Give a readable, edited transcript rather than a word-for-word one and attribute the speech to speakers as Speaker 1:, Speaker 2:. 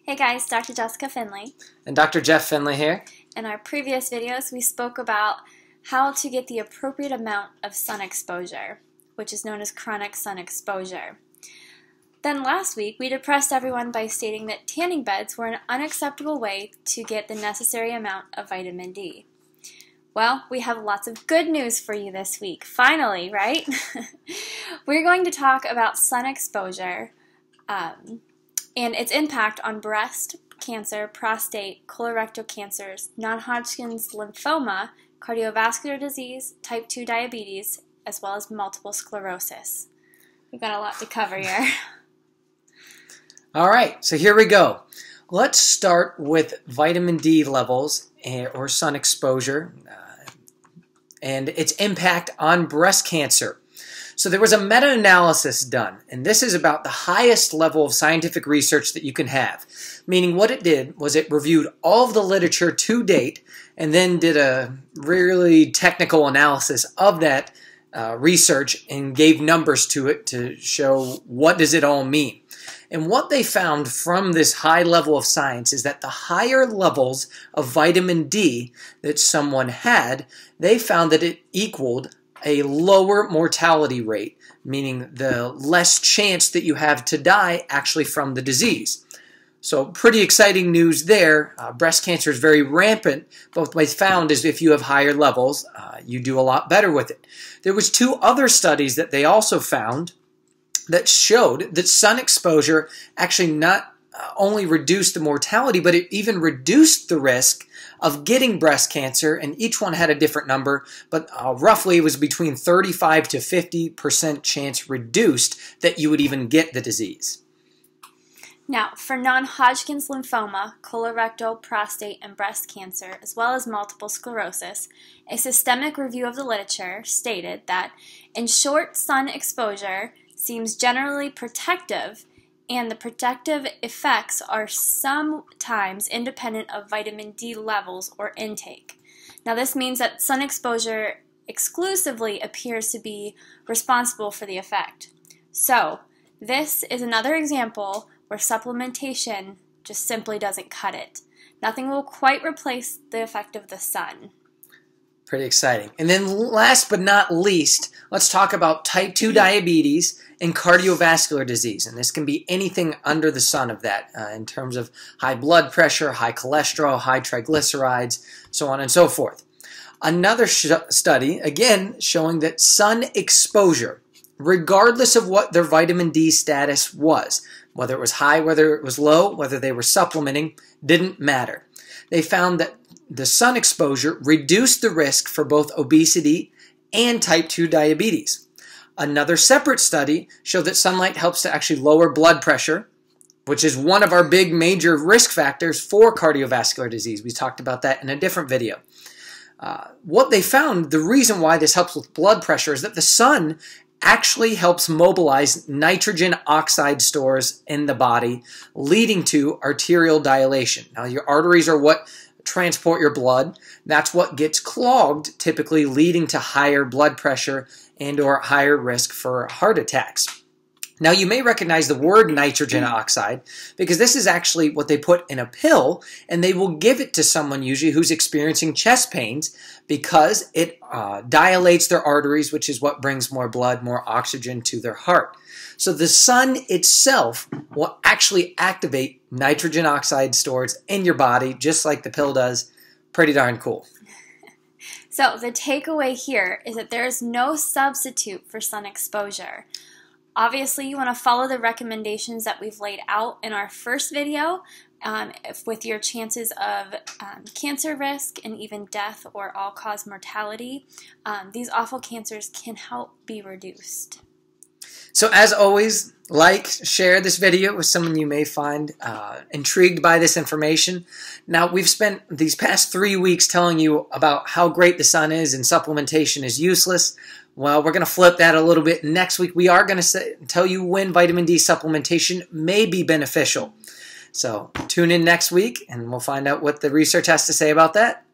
Speaker 1: Hey guys, Dr. Jessica Finley.
Speaker 2: And Dr. Jeff Finley here.
Speaker 1: In our previous videos, we spoke about how to get the appropriate amount of sun exposure, which is known as chronic sun exposure. Then last week, we depressed everyone by stating that tanning beds were an unacceptable way to get the necessary amount of vitamin D. Well, we have lots of good news for you this week. Finally, right? We're going to talk about sun exposure and its impact on breast cancer, prostate, colorectal cancers, non-Hodgkin's lymphoma, cardiovascular disease, type 2 diabetes, as well as multiple sclerosis. We've got a lot to cover here.
Speaker 2: All right, so here we go. Let's start with vitamin D levels or sun exposure and its impact on breast cancer. So there was a meta-analysis done, and this is about the highest level of scientific research that you can have. Meaning what it did was it reviewed all of the literature to date and then did a really technical analysis of that research and gave numbers to it to show what does it all mean. And what they found from this high level of science is that the higher levels of vitamin D that someone had, they found that it equaled a lower mortality rate, meaning the less chance that you have to die actually from the disease. So pretty exciting news there. Breast cancer is very rampant, but what they found is if you have higher levels, you do a lot better with it. There was two other studies that they also found that showed that sun exposure actually not only reduced the mortality, but it even reduced the risk of getting breast cancer, and each one had a different number, but roughly it was between 35 to 50% chance reduced that you would even get the disease.
Speaker 1: Now, for non-Hodgkin's lymphoma, colorectal, prostate, and breast cancer, as well as multiple sclerosis, a systemic review of the literature stated that in short sun exposure seems generally protective, and the protective effects are sometimes independent of vitamin D levels or intake. Now this means that sun exposure exclusively appears to be responsible for the effect. So this is another example where supplementation just simply doesn't cut it. Nothing will quite replace the effect of the sun.
Speaker 2: Pretty exciting. And then last but not least, let's talk about type 2 diabetes and cardiovascular disease. And this can be anything under the sun of that in terms of high blood pressure, high cholesterol, high triglycerides, so on and so forth. Another study, again, showing that sun exposure, regardless of what their vitamin D status was, whether it was high, whether it was low, whether they were supplementing, didn't matter. They found that the sun exposure reduced the risk for both obesity and type 2 diabetes. Another separate study showed that sunlight helps to actually lower blood pressure, which is one of our big major risk factors for cardiovascular disease. We talked about that in a different video. What they found, the reason why this helps with blood pressure is that the sun actually helps mobilize nitrogen oxide stores in the body, leading to arterial dilation. Now, your arteries are what transport your blood. That's what gets clogged, typically leading to higher blood pressure and or higher risk for heart attacks. Now you may recognize the word nitrogen oxide because this is actually what they put in a pill, and they will give it to someone usually who's experiencing chest pains because it dilates their arteries, which is what brings more blood, more oxygen to their heart. So the sun itself will actually activate nitrogen oxide stores in your body just like the pill does. Pretty darn cool.
Speaker 1: So the takeaway here is that there is no substitute for sun exposure. Obviously, you want to follow the recommendations that we've laid out in our first video with your chances of cancer risk and even death or all-cause mortality. These awful cancers can help be reduced.
Speaker 2: So as always, like, share this video with someone you may find intrigued by this information. Now, we've spent these past 3 weeks telling you about how great the sun is and supplementation is useless. Well, we're going to flip that a little bit. Next week, we are going to tell you when vitamin D supplementation may be beneficial. So tune in next week, and we'll find out what the research has to say about that.